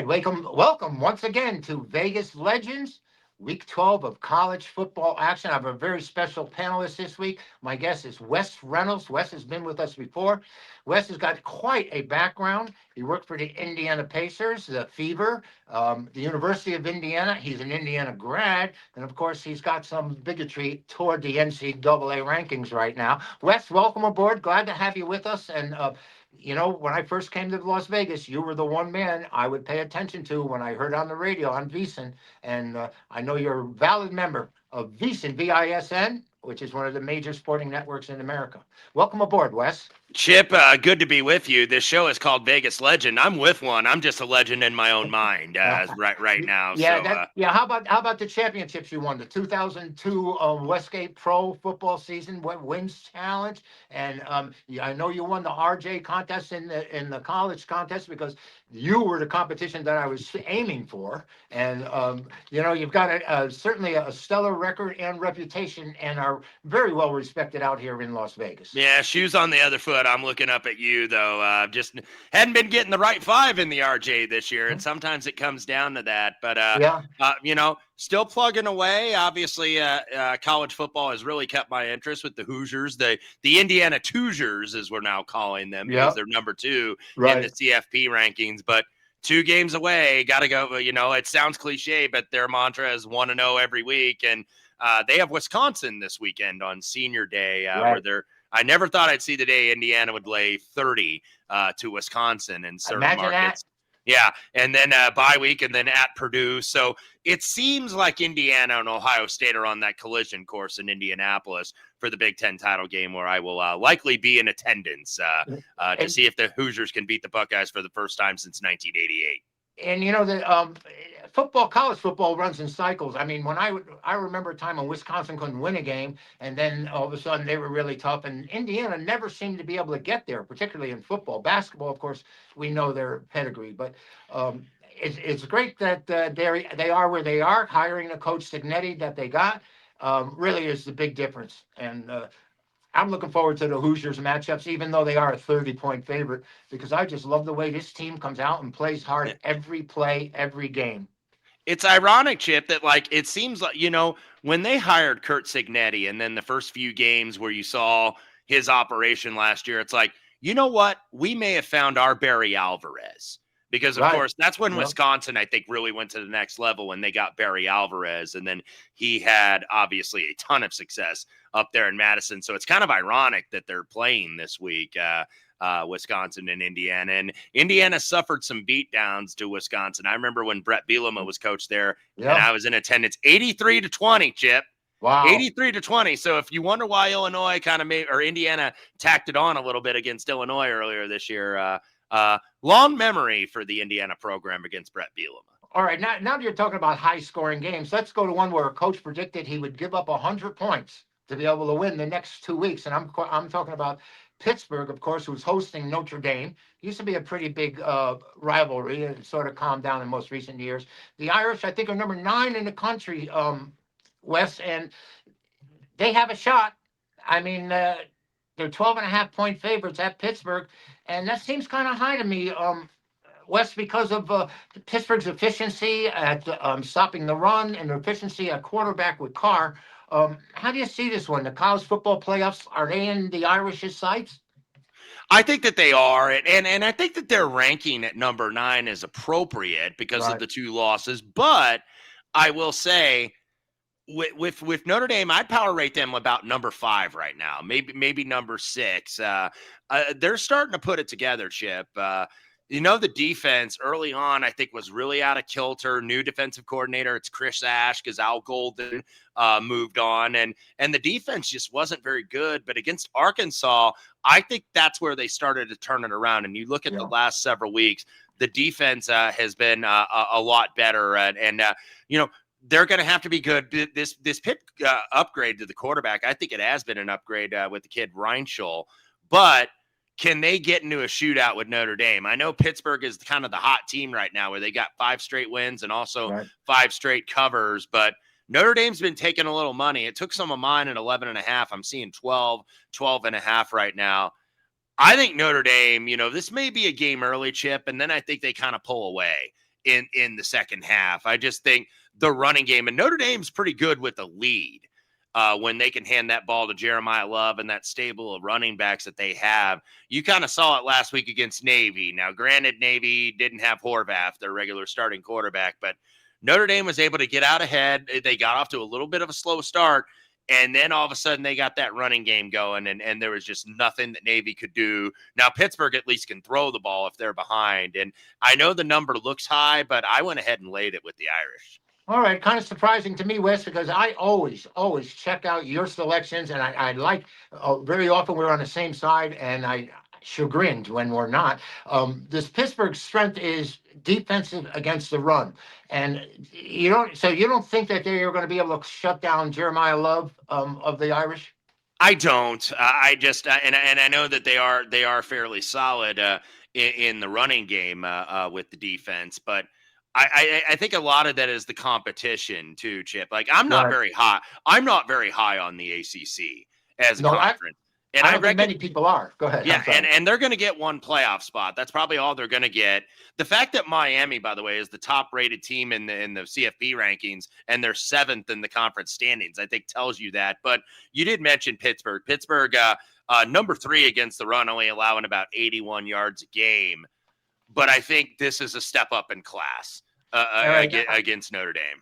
right, welcome once again to Vegas Legends, Week 12 of college football action. I have a very special panelist this week. My guest is Wes Reynolds. Wes has been with us before. Wes has got quite a background. He worked for the Indiana Pacers, the Fever, the University of Indiana. He's an Indiana grad, and of course, he's got some bigotry toward the NCAA rankings right now. Wes, welcome aboard. Glad to have you with us. And when I first came to Las Vegas, you were the one man I would pay attention to when I heard on the radio on VSiN. And I know you're a valid member of VSiN, VISN, which is one of the major sporting networks in America. Welcome aboard, Wes. Chip, good to be with you. This show is called Vegas Legend. I'm with one. I'm just a legend in my own mind right now. Yeah. How about the championships you won? The 2002 Westgate Pro football season wins challenge, and I know you won the RJ contest in the college contest because you were the competition that I was aiming for, and you've got certainly a stellar record and reputation, and are very well respected out here in Las Vegas. Yeah, shoes on the other foot. I'm looking up at you, though. Just hadn't been getting the right five in the RJ this year, and sometimes it comes down to that. But, still plugging away. Obviously, college football has really kept my interest with the Hoosiers, the Indiana Toosiers, as we're now calling them, because they're number 2 in the CFP rankings. But 2 games away, got to go. It sounds cliche, but their mantra is 1-0 every week. And they have Wisconsin this weekend on Senior Day, where I never thought I'd see the day Indiana would lay 30 to Wisconsin in certain markets. Yeah, and then bye week, and then at Purdue. So it seems like Indiana and Ohio State are on that collision course in Indianapolis for the Big Ten title game, where I will likely be in attendance to see if the Hoosiers can beat the Buckeyes for the first time since 1988. And college football runs in cycles. I mean, I remember a time when Wisconsin couldn't win a game, and then all of a sudden they were really tough. And Indiana never seemed to be able to get there, particularly in football. Basketball, of course, we know their pedigree, but it's great that they are where they are. Hiring a coach Signetti that they got really is the big difference. And I'm looking forward to the Hoosiers matchups, even though they are a 30-point favorite, because I just love the way this team comes out and plays hard every play, every game. It's ironic, Chip, that it seems like, when they hired Curt Signetti and then the first few games where you saw his operation last year, it's like, you know what? We may have found our Barry Alvarez. Because, of course, that's when Wisconsin, I think, really went to the next level when they got Barry Alvarez. And then he had, obviously, a ton of success up there in Madison. So it's kind of ironic that they're playing this week, Wisconsin and Indiana. And Indiana suffered some beatdowns to Wisconsin. I remember when Brett Bielema was coach there, and I was in attendance, 83-20, Chip. Wow. 83-20. So if you wonder why Illinois Indiana tacked it on a little bit against Illinois earlier this year, long memory for the Indiana program against Brett Bielema. All right, now that you're talking about high-scoring games, let's go to one where a coach predicted he would give up 100 points to be able to win the next 2 weeks, and I'm talking about Pittsburgh, of course, who's hosting Notre Dame. Used to be a pretty big rivalry, and it sort of calmed down in most recent years. The Irish, I think, are number 9 in the country, Wes, and they have a shot. I mean, they're 12.5-point favorites at Pittsburgh, and that seems kind of high to me, Wes, because of Pittsburgh's efficiency at stopping the run and their efficiency at quarterback with Carr. How do you see this one? The college football playoffs, are they in the Irish's sights? I think that they are, and I think that their ranking at number 9 is appropriate because of the 2 losses. But I will say, with Notre Dame, I'd power rate them about number 5 right now, maybe number 6. They're starting to put it together, Chip. The defense early on, I think, was really out of kilter. New defensive coordinator, it's Chris Ash, because Al Golden moved on, and the defense just wasn't very good. But against Arkansas, I think that's where they started to turn it around. And you look at the last several weeks, the defense has been a lot better, and they're going to have to be good. This Pitt upgrade to the quarterback, I think it has been an upgrade with the kid Reinschel, but can they get into a shootout with Notre Dame? I know Pittsburgh is kind of the hot team right now where they got 5 straight wins and also 5 straight covers, but Notre Dame's been taking a little money. It took some of mine at 11.5. I'm seeing 12.5 right now. I think Notre Dame, this may be a game early, Chip, and then I think they kind of pull away. in the second half. I just think the running game, and Notre Dame's pretty good with the lead. When they can hand that ball to Jeremiah Love and that stable of running backs that they have. You kind of saw it last week against Navy. Now, granted, Navy didn't have Horvath, their regular starting quarterback, but Notre Dame was able to get out ahead. They got off to a little bit of a slow start, and then all of a sudden they got that running game going, and there was just nothing that Navy could do. Now, Pittsburgh at least can throw the ball if they're behind, and I know the number looks high, but I went ahead and laid it with the Irish. All right, kind of surprising to me, Wes, because I always check out your selections, and I like very often we're on the same side, and I chagrined when we're not. This Pittsburgh strength is defensive against the run, and you don't think that they are going to be able to shut down Jeremiah Love of the Irish? I don't. I just and I know that they are fairly solid in the running game with the defense, but I think a lot of that is the competition too, Chip. Like I'm not very high. I'm not very high on the ACC as a conference. And I don't think many people are. Go ahead. Yeah, and they're going to get one playoff spot. That's probably all they're going to get. The fact that Miami, by the way, is the top-rated team in the CFP rankings, and they're 7th in the conference standings, I think tells you that. But you did mention Pittsburgh. Pittsburgh, number 3 against the run, only allowing about 81 yards a game. But I think this is a step up in class against Notre Dame.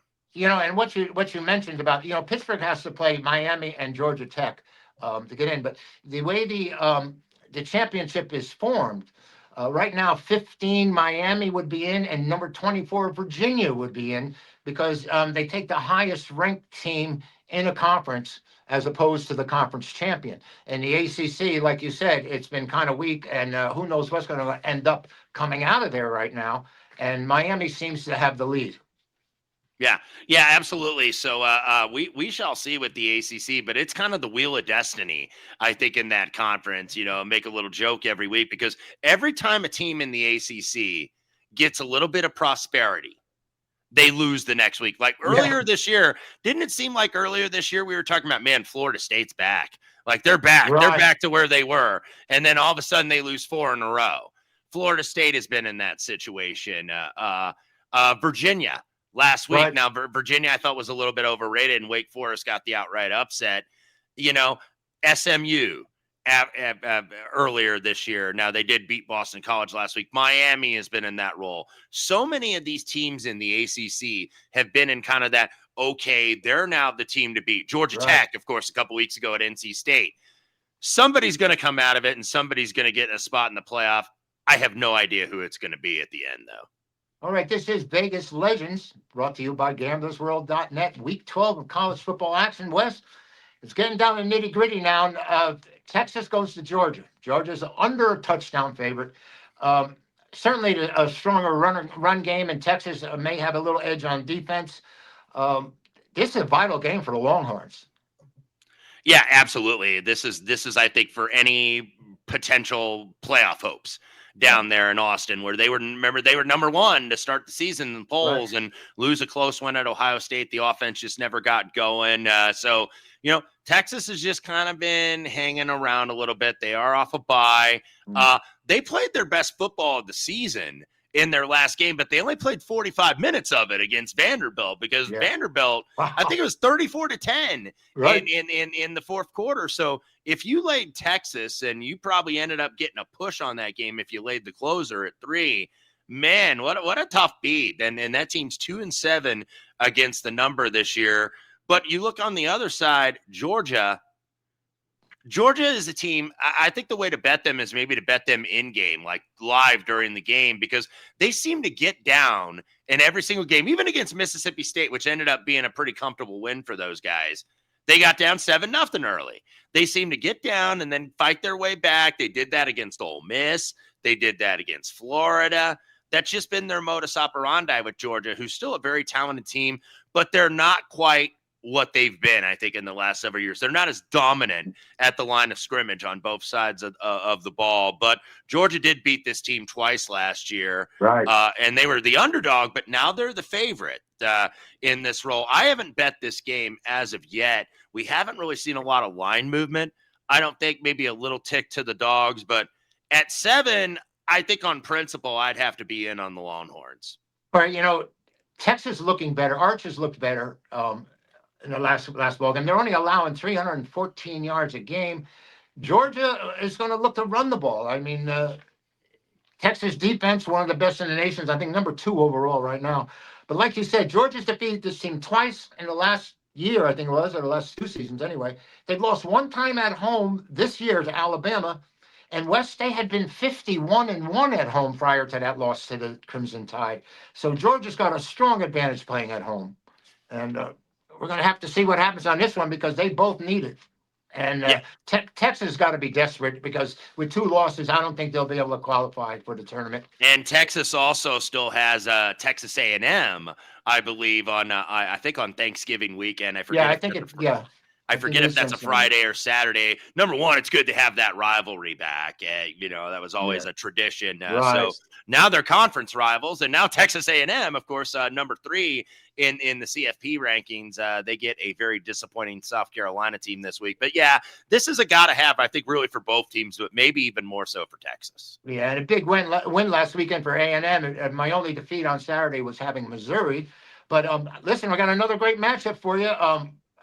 And what you mentioned about, Pittsburgh has to play Miami and Georgia Tech to get in. But the way the championship is formed, right now, 15 Miami would be in, and number 24 Virginia would be in, because they take the highest ranked team in a conference as opposed to the conference champion. And the ACC, like you said, it's been kind of weak, and who knows what's going to end up coming out of there right now. And Miami seems to have the lead. Yeah, absolutely. So we shall see with the ACC, but it's kind of the wheel of destiny, I think, in that conference. Make a little joke every week, because every time a team in the ACC gets a little bit of prosperity, they lose the next week. Like earlier this year, didn't it seem like earlier this year we were talking about, man, Florida State's back. Like they're back. Right. They're back to where they were. And then all of a sudden they lose 4 in a row. Florida State has been in that situation. Virginia last week. Right. Now, Virginia I thought was a little bit overrated, and Wake Forest got the outright upset. SMU earlier this year. Now, they did beat Boston College last week. Miami has been in that role. So many of these teams in the ACC have been in kind of that, okay, they're now the team to beat. Georgia Tech, of course, a couple weeks ago at NC State. Somebody's going to come out of it, and somebody's going to get a spot in the playoff. I have no idea who it's going to be at the end, though. All right, this is Vegas Legends, brought to you by GamblersWorld.net. Week 12 of college football action. Wes, it's getting down to nitty-gritty now. Texas goes to Georgia. Georgia's under a touchdown favorite. Certainly a stronger run game, and Texas may have a little edge on defense. This is a vital game for the Longhorns. Yeah, absolutely. This is, I think, for any potential playoff hopes down there in Austin, where they were number 1 to start the season in polls, and lose a close one at Ohio State. The offense just never got going. So Texas has just kind of been hanging around a little bit. They are off a bye. They played their best football of the season in their last game, but they only played 45 minutes of it against Vanderbilt, because Vanderbilt, I think it was 34-10 in the fourth quarter. So if you laid Texas, and you probably ended up getting a push on that game if you laid the closer at 3, man, what a tough beat. And that team's 2-7 against the number this year. But you look on the other side, Georgia is a team, I think the way to bet them is maybe to bet them in game, like live during the game, because they seem to get down in every single game, even against Mississippi State, which ended up being a pretty comfortable win for those guys. They got down 7-0 early. They seem to get down and then fight their way back. They did that against Ole Miss. They did that against Florida. That's just been their modus operandi with Georgia, who's still a very talented team, but they're not quite what they've been, I think, in the last several years. They're not as dominant at the line of scrimmage on both sides of the ball, but Georgia did beat this team twice last year, and they were the underdog, but now they're the favorite in this role. I haven't bet this game as of yet. We haven't really seen a lot of line movement. I don't think, maybe a little tick to the dogs, but at 7, I think on principle, I'd have to be in on the Longhorns. All right, Texas looking better. Archer's looked better in the last ball game. They're only allowing 314 yards a game. Georgia is going to look to run the ball. I mean, Texas defense, one of the best in the nation. I think number 2 overall right now. But like you said, Georgia's defeated this team twice in the last year, I think it was, or the last 2 seasons anyway. They've lost one time at home this year to Alabama. And West State had been 51-1 at home prior to that loss to the Crimson Tide. So Georgia's got a strong advantage playing at home. And we're going to have to see what happens on this one because they both need it. And Yeah. Texas got to be desperate because with 2 losses, I don't think they'll be able to qualify for the tournament. And Texas also still has Texas A&M, I believe, on I think on Thanksgiving weekend. I forget. Yeah, I think it. Yeah. I forget if that's a Friday or Saturday. Number one, it's good to have that rivalry back. That was always a tradition. Right. So now they're conference rivals, and now Texas A&M, of course, number 3 in the CFP rankings. They get a very disappointing South Carolina team this week. But yeah, this is a gotta have, I think, really for both teams, but maybe even more so for Texas. Yeah, and a big win last weekend for A&M. My only defeat on Saturday was having Missouri. But listen, we got another great matchup for you.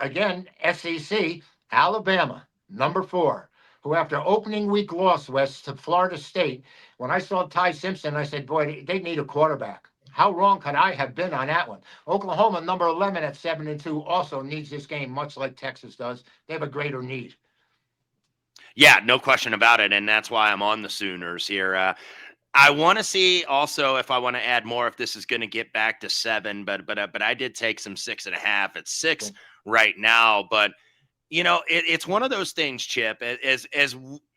Again, SEC, Alabama, number 4, who after opening week loss, West, to Florida State, when I saw Ty Simpson, I said, boy, they need a quarterback. How wrong could I have been on that one? Oklahoma, number 11 at 7-2, also needs this game, much like Texas does. They have a greater need. Yeah, no question about it, and that's why I'm on the Sooners here. I want to see also if I want to add more if this is going to get back to 7, but I did take some 6.5 at 6 right now. But it's one of those things, Chip. As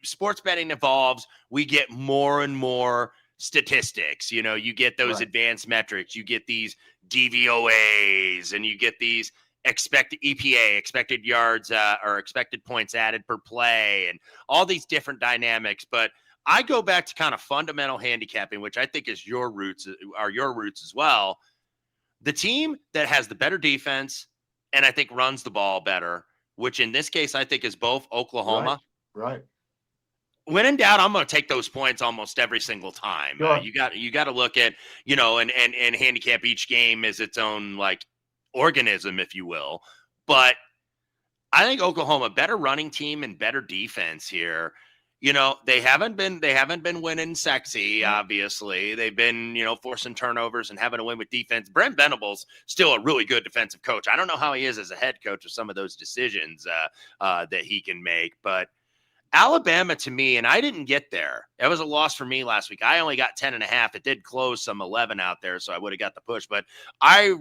sports betting evolves, we get more and more statistics. You get those advanced metrics. You get these DVOAs, and you get these expected EPA, expected yards or expected points added per play, and all these different dynamics. But I go back to kind of fundamental handicapping, which I think is your roots as well. The team that has the better defense and I think runs the ball better, which in this case I think is both Oklahoma. Right. When in doubt, I'm going to take those points almost every single time. Sure. You got to look at and handicap each game as its own like organism, if you will. But I think Oklahoma, better running team and better defense here. They haven't been winning sexy, obviously. They've been, forcing turnovers and having to win with defense. Brent Venables still a really good defensive coach. I don't know how he is as a head coach with some of those decisions that he can make. But Alabama, to me, and I didn't get there. It was a loss for me last week. I only got 10.5. It did close some 11 out there, so I would have got the push. But I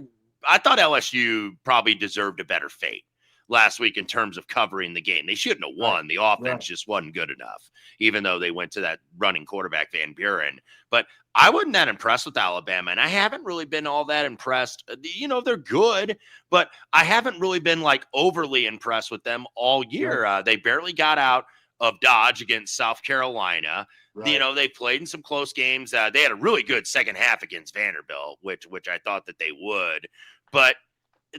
thought LSU probably deserved a better fate last week in terms of covering the game. They shouldn't have won. The offense just wasn't good enough, even though they went to that running quarterback, Van Buren. But I wasn't that impressed with Alabama, and I haven't really been all that impressed. They're good, but I haven't really been like overly impressed with them all year. They barely got out of Dodge against South Carolina. They played in some close games. They had a really good second half against Vanderbilt, which I thought that they would. But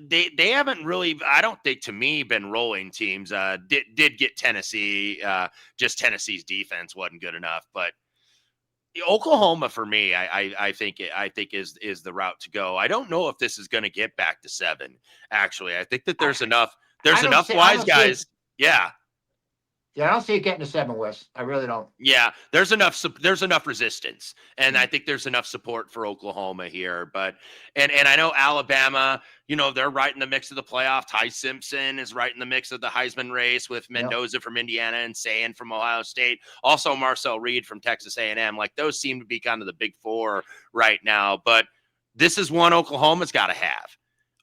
they haven't really, I don't think, to me, been rolling teams. Did get Tennessee. Just Tennessee's defense wasn't good enough. But Oklahoma, for me, I think is the route to go. I don't know if this is going to get back to 7. Actually, I think that there's enough wise guys. Yeah. Yeah, I don't see it getting to 7, Wes. I really don't. Yeah, there's enough resistance, and I think there's enough support for Oklahoma here. But and I know Alabama, they're right in the mix of the playoff. Ty Simpson is right in the mix of the Heisman race with Mendoza from Indiana and Sayin from Ohio State. Also Marcel Reed from Texas A&M. Like those seem to be kind of the big 4 right now. But this is one Oklahoma's got to have.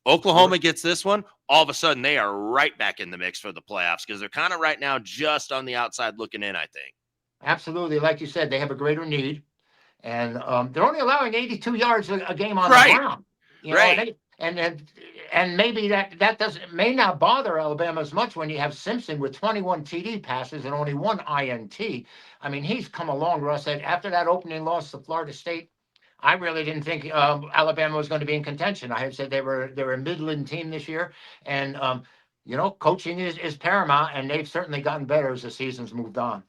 Oklahoma gets this one, all of a sudden they are right back in the mix for the playoffs because they're kind of right now just on the outside looking in, I think. Absolutely. Like you said, they have a greater need. And they're only allowing 82 yards a game on the ground. And maybe that may not bother Alabama as much when you have Simpson with 21 TD passes and only 1 INT. I mean, he's come along, Russ. After that opening loss to Florida State, I really didn't think Alabama was going to be in contention. I had said they were a Midland team this year, and coaching is paramount, and they've certainly gotten better as the season's moved on.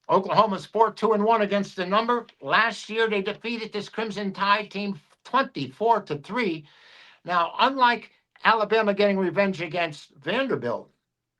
Oklahoma's 4-2-1 against the number. Last year they defeated this Crimson Tide team 24-3. Now, unlike Alabama getting revenge against Vanderbilt,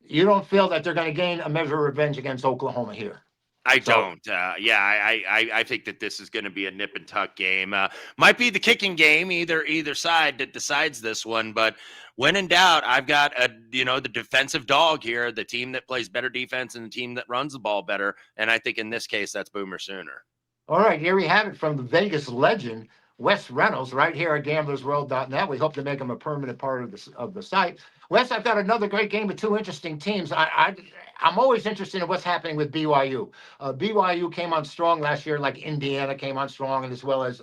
you don't feel that they're going to gain a measure of revenge against Oklahoma here. I So, don't. I think that this is going to be a nip and tuck game. Might be the kicking game, either side that decides this one. But when in doubt, I've got the defensive dog here, the team that plays better defense and the team that runs the ball better. And I think in this case, that's Boomer Sooner. all right, here we have it from the Vegas legend, Wes Reynolds, right here at gamblersworld.net. We hope to make him a permanent part of the site. Wes, I've got another great game with two interesting teams. I'm always interested in what's happening with BYU. BYU came on strong last year, like Indiana came on strong, and as well as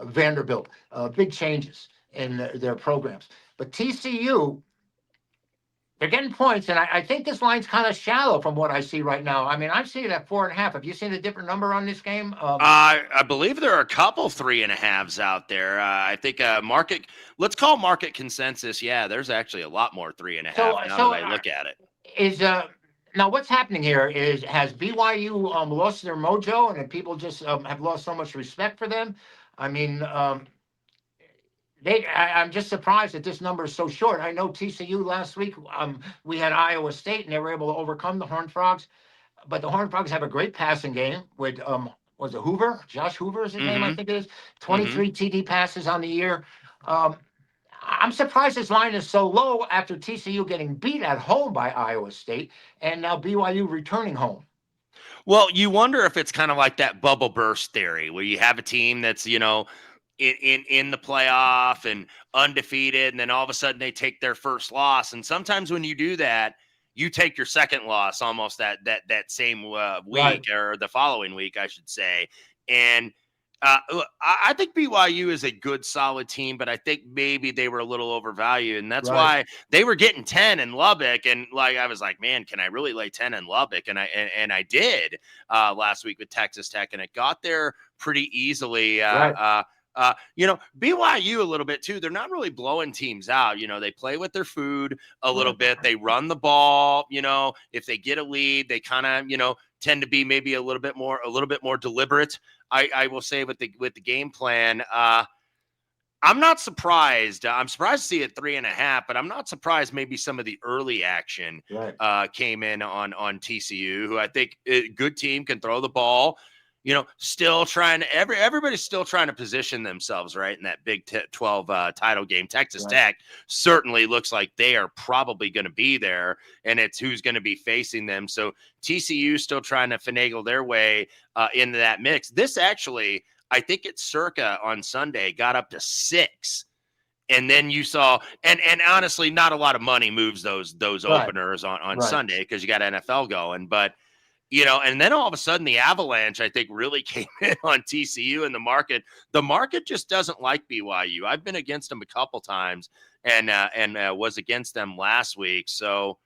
Vanderbilt. Big changes in their programs. But TCU, they're getting points, and I think this line's kind of shallow from what I see right now. I mean, I've seen it at 4.5. Have you seen a different number on this game? I believe there are a couple 3.5s out there. I think market. Let's call market consensus. Yeah, there's actually a lot more 3.5 now that I look at it. Now what's happening here is, has BYU lost their mojo, and people just have lost so much respect for them? I mean, I'm just surprised that this number is so short. I know TCU last week, we had Iowa State, and they were able to overcome the Horned Frogs. But the Horned Frogs have a great passing game with was it Hoover? Josh Hoover is his name, I think it is. 23 TD passes on the year. I'm surprised this line is so low after TCU getting beat at home by Iowa State and now BYU returning home. Well, you wonder if it's kind of like that bubble burst theory where you have a team that's, in the playoff and undefeated, and then all of a sudden they take their first loss. And sometimes when you do that, you take your second loss almost that same week, right, or the following week, I should say. And I think BYU is a good, solid team, but I think maybe they were a little overvalued, and that's why they were getting 10 in Lubbock. And I was like, man, can I really lay 10 in Lubbock? And I did last week with Texas Tech, and it got there pretty easily. BYU a little bit too. They're not really blowing teams out. They play with their food a little bit. They run the ball. If they get a lead, they kind of, tend to be maybe a little bit more deliberate. I will say with the game plan. I'm not surprised. I'm surprised to see it 3.5, but I'm not surprised maybe some of the early action came in on TCU, who I think a good team, can throw the ball. Still trying to everybody's still trying to position themselves right in that Big 12 title game. Texas Tech certainly looks like they are probably going to be there, and it's who's going to be facing them. So TCU still trying to finagle their way into that mix. This actually, I think it's circa on Sunday, got up to 6. And then you saw, and honestly, not a lot of money moves those openers on Sunday because you got NFL going, but. And then all of a sudden the avalanche, I think, really came in on TCU and the market. The market just doesn't like BYU. I've been against them a couple times and was against them last week. So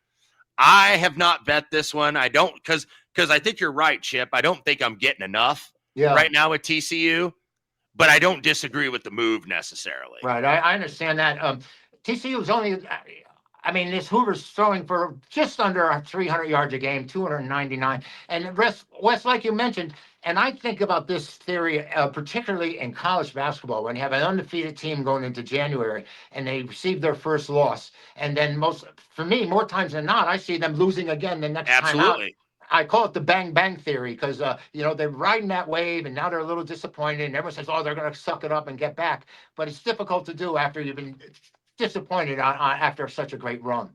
I have not bet this one. I don't, because I think you're right, Chip. I don't think I'm getting enough right now with TCU, but I don't disagree with the move necessarily. Right. I understand that. TCU is only, this Hoover's throwing for just under 300 yards a game, 299. And Wes, like you mentioned, and I think about this theory, particularly in college basketball, when you have an undefeated team going into January and they receive their first loss. And then for me, more times than not, I see them losing again the next time out. I call it the bang bang theory because, they're riding that wave and now they're a little disappointed and everyone says, oh, they're going to suck it up and get back. But it's difficult to do after you've been disappointed after such a great run.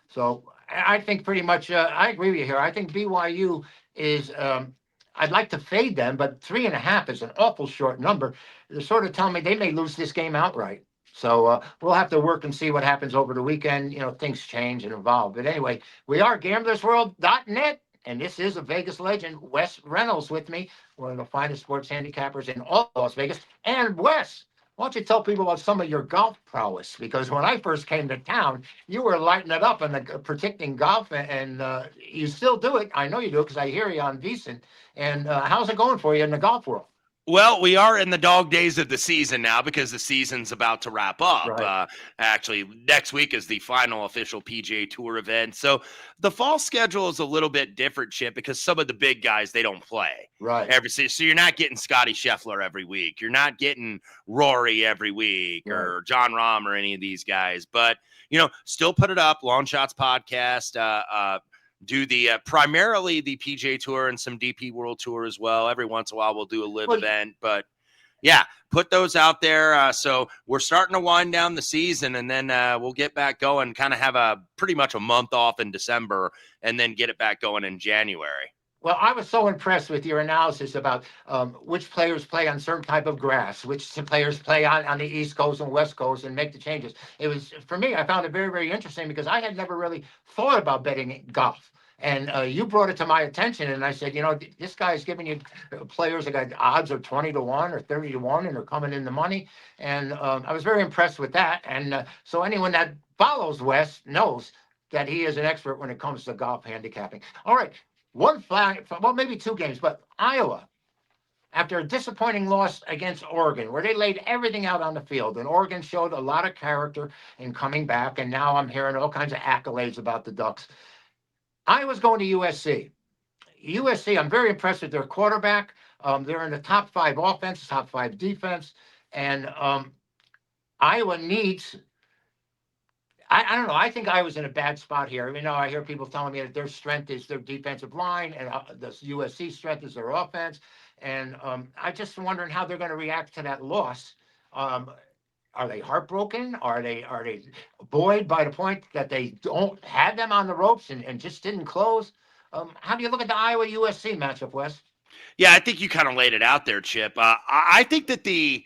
So I think pretty much I agree with you here. I think BYU is I'd like to fade them, but 3.5 is an awful short number. They're sort of telling me they may lose this game outright. So we'll have to work and see what happens over the weekend. Things change and evolve. But anyway, we are gamblersworld.net, and this is a Vegas legend, Wes Reynolds, with me, one of the finest sports handicappers in all Las Vegas. And Wes, why don't you tell people about some of your golf prowess? Because when I first came to town, you were lighting it up and predicting golf, and you still do it. I know you do it because I hear you on VSiN. And how's it going for you in the golf world? Well, we are in the dog days of the season now because the season's about to wrap up. Right. Actually, next week is the final official PGA Tour event. So the fall schedule is a little bit different, Chip, because some of the big guys, they don't play Right. so you're not getting Scotty Scheffler every week. You're not getting Rory every week Right. or John Rahm or any of these guys. But, still put it up. Long Shots podcast. Do the primarily the PJ Tour and some DP World Tour as well. Every once in a while, we'll do a live event, but yeah, put those out there. So we're starting to wind down the season, and then we'll get back going. Kind of have a pretty much a month off in December, and then get it back going in January. Well, I was so impressed with your analysis about which players play on certain type of grass, which players play on the East Coast and West Coast, and make the changes. It was, for me, I found it very, very interesting because I had never really thought about betting golf. And you brought it to my attention, and I said, this guy's giving you players that got odds of 20-1 or 30-1, and they're coming in the money. And I was very impressed with that. And so anyone that follows Wes knows that he is an expert when it comes to golf handicapping. All right. One flag, well, maybe two games, but Iowa, after a disappointing loss against Oregon, where they laid everything out on the field, and Oregon showed a lot of character in coming back, and now I'm hearing all kinds of accolades about the Ducks. Iowa's going to USC. USC, I'm very impressed with their quarterback. They're in the top 5 offense, top 5 defense, and Iowa needs. I don't know. I think I was in a bad spot here. I hear people telling me that their strength is their defensive line, and the USC strength is their offense. And I just wondering how they're going to react to that loss. Are they heartbroken? Are they buoyed by the point that they don't have them on the ropes and just didn't close? How do you look at the Iowa USC matchup, Wes? Yeah, I think you kind of laid it out there, Chip. I think that the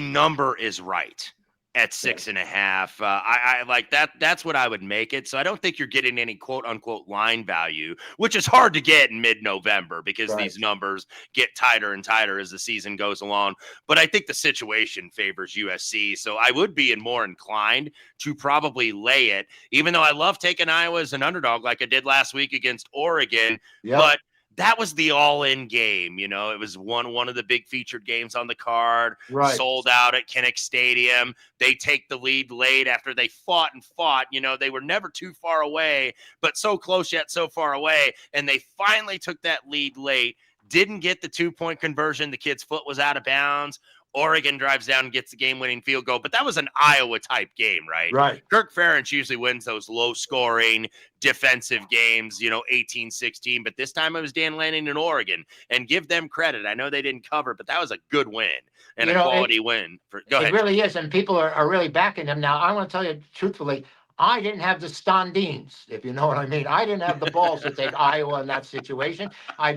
number is right at 6.5. I like that. That's what I would make it. So I don't think you're getting any quote unquote line value, which is hard to get in mid-November because these numbers get tighter and tighter as the season goes along. But I think the situation favors USC. So I would be more inclined to probably lay it, even though I love taking Iowa as an underdog like I did last week against Oregon. Yep. But that was the all-in game. It was one of the big featured games on the card. Right. Sold out at Kinnick Stadium. They take the lead late after they fought. They were never too far away, but so close yet so far away. And they finally took that lead late. Didn't get the 2-point conversion. The kid's foot was out of bounds. Oregon drives down and gets the game-winning field goal. But that was an Iowa-type game, right? Right. Kirk Ferentz usually wins those low-scoring defensive games, 18-16. But this time it was Dan Lanning in Oregon. And give them credit. I know they didn't cover, but that was a good win and a quality win. Go ahead. It really is, and people are really backing them. Now, I want to tell you truthfully, I didn't have the Stondines, if you know what I mean. I didn't have the balls to take Iowa in that situation. I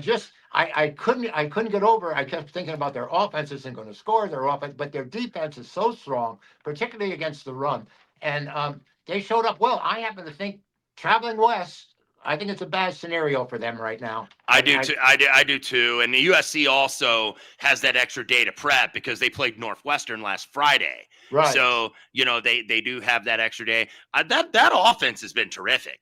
couldn't get over. I kept thinking about their offense isn't going to score, their offense, but their defense is so strong, particularly against the run. And they showed up well. I happen to think traveling west, I think it's a bad scenario for them right now. I do too. I do too. And the USC also has that extra day to prep because they played Northwestern last Friday. Right. So, they do have that extra day. That offense has been terrific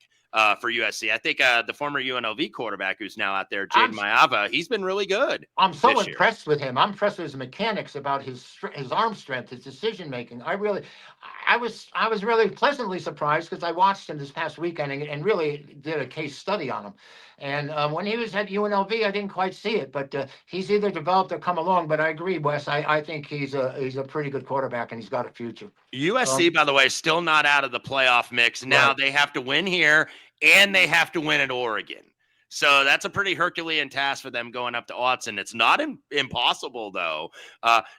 for USC. I think the former UNLV quarterback who's now out there, Jaden Mayava, he's been really good. I'm so impressed with him. I'm impressed with his mechanics, about his arm strength, his decision making. I was really pleasantly surprised because I watched him this past weekend and really did a case study on him. And when he was at UNLV, I didn't quite see it, but he's either developed or come along. But I agree, Wes. I think he's a pretty good quarterback, and he's got a future. USC, by the way, still not out of the playoff mix. Now they have to win here, and they have to win at Oregon. So that's a pretty Herculean task for them going up to Autzen. It's not impossible, though.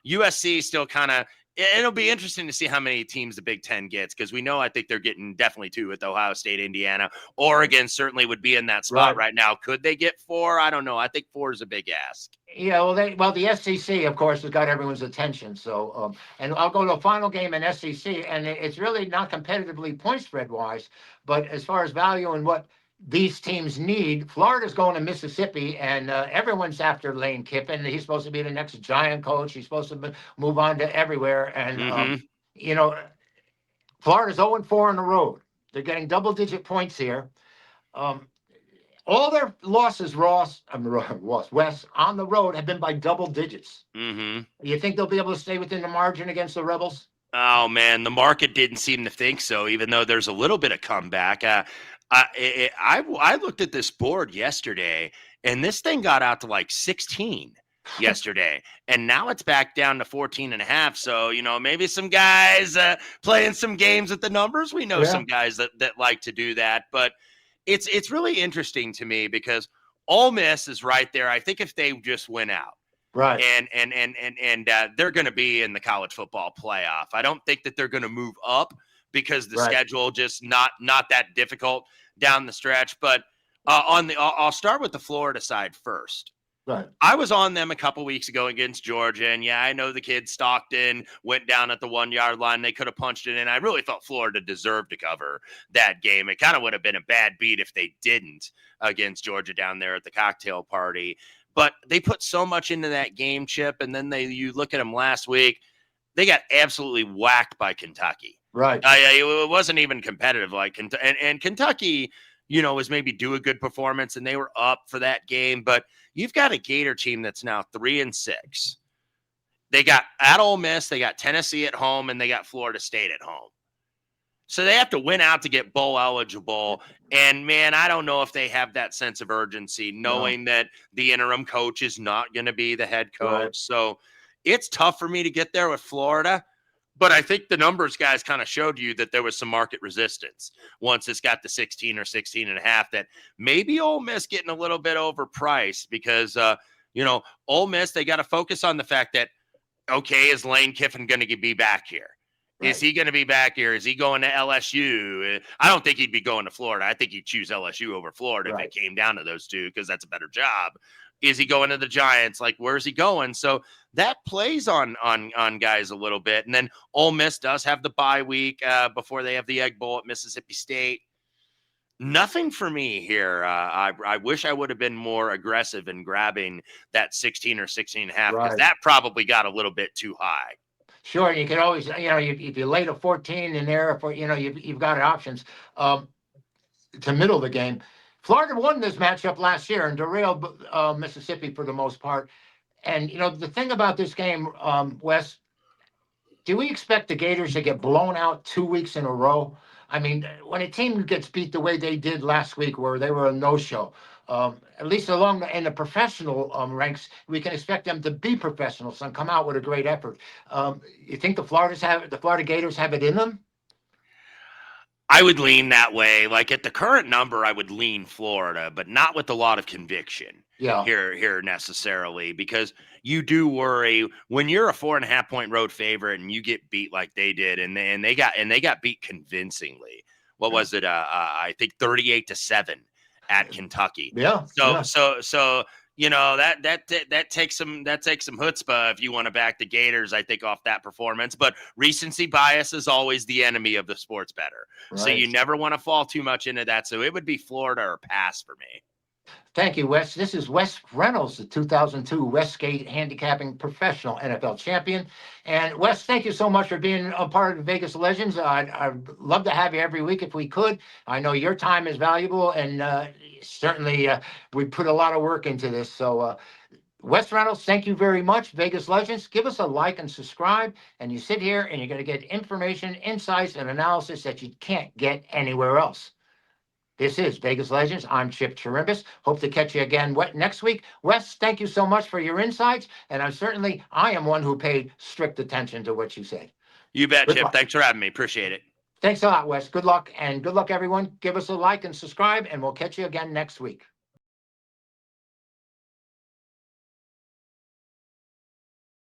USC still kind of – it'll be interesting to see how many teams the Big Ten gets because we know I think they're getting definitely 2 with Ohio State, Indiana. Oregon certainly would be in that spot right now. Could they get 4? I don't know. I think 4 is a big ask. Yeah, well, the SEC, of course, has got everyone's attention. So, and I'll go to a final game in SEC, and it's really not competitively point spread wise, but as far as value and what these teams need, Florida's going to Mississippi, and everyone's after Lane Kiffin. He's supposed to be the next giant coach. He's supposed to move on to everywhere. And, Florida's 0-4 on the road. They're getting double-digit points here. All their losses, Wes, on the road have been by double digits. Mm-hmm. You think they'll be able to stay within the margin against the Rebels? Oh man, the market didn't seem to think so. Even though there's a little bit of comeback, I looked at this board yesterday, and this thing got out to like 16 yesterday, and now it's back down to 14 and a half. So maybe some guys playing some games with the numbers. We know some guys that like to do that, but it's really interesting to me because Ole Miss is right there. I think if they just win out. Right. And they're going to be in the college football playoff. I don't think that they're going to move up because the schedule just not that difficult down the stretch. But I'll start with the Florida side first. Right. I was on them a couple weeks ago against Georgia, and I know the kid Stockton went down at the 1 yard line. They could have punched it in. I really thought Florida deserved to cover that game. It kind of would have been a bad beat if they didn't against Georgia down there at the cocktail party. But they put so much into that game, Chip, and then you look at them last week, they got absolutely whacked by Kentucky. Right. It wasn't even competitive and Kentucky, was maybe do a good performance, and they were up for that game. But you've got a Gator team that's now 3-6. They got at Ole Miss, they got Tennessee at home, and they got Florida State at home. So they have to win out to get bowl eligible. And, man, I don't know if they have that sense of urgency, knowing that the interim coach is not going to be the head coach. Right. So it's tough for me to get there with Florida. But I think the numbers guys kind of showed you that there was some market resistance once it's got to 16 or 16 and a half, that maybe Ole Miss getting a little bit overpriced because, Ole Miss, they got to focus on the fact that, okay, is Lane Kiffin going to be back here? Right. Is he going to be back here? Is he going to LSU? I don't think he'd be going to Florida. I think he'd choose LSU over Florida if it came down to those two because that's a better job. Is he going to the Giants? Like, where's he going? So that plays on guys a little bit. And then Ole Miss does have the bye week before they have the Egg Bowl at Mississippi State. Nothing for me here. I wish I would have been more aggressive in grabbing that 16 or 16 and a half because that probably got a little bit too high. Sure, you can always, if you lay to 14 in there, you've got options to middle the game. Florida won this matchup last year and derailed Mississippi for the most part. And, the thing about this game, Wes, do we expect the Gators to get blown out 2 weeks in a row? I mean, when a team gets beat the way they did last week, where they were a no-show, at least in the professional ranks, we can expect them to be professionals and come out with a great effort. You think the Florida Gators have it in them? I would lean that way. Like at the current number, I would lean Florida, but not with a lot of conviction here necessarily, because you do worry when you're a 4.5 point road favorite and you get beat like they did, and they got beat convincingly. What was it? I think 38-7 at Kentucky. Yeah. So that takes some chutzpah if you want to back the Gators, I think, off that performance. But recency bias is always the enemy of the sports bettor. Right. So you never want to fall too much into that. So it would be Florida or pass for me. Thank you, Wes. This is Wes Reynolds, the 2002 Westgate Handicapping Professional NFL Champion. And Wes, thank you so much for being a part of Vegas Legends. I'd love to have you every week if we could. I know your time is valuable, and certainly we put a lot of work into this. So Wes Reynolds, thank you very much. Vegas Legends, give us a like and subscribe. And you sit here and you're going to get information, insights, and analysis that you can't get anywhere else. This is Vegas Legends. I'm Chip Chirimbes. Hope to catch you again next week. Wes, thank you so much for your insights. And I am one who paid strict attention to what you said. You bet, Chip. Thanks for having me. Appreciate it. Thanks a lot, Wes. Good luck, everyone. Give us a like and subscribe, and we'll catch you again next week.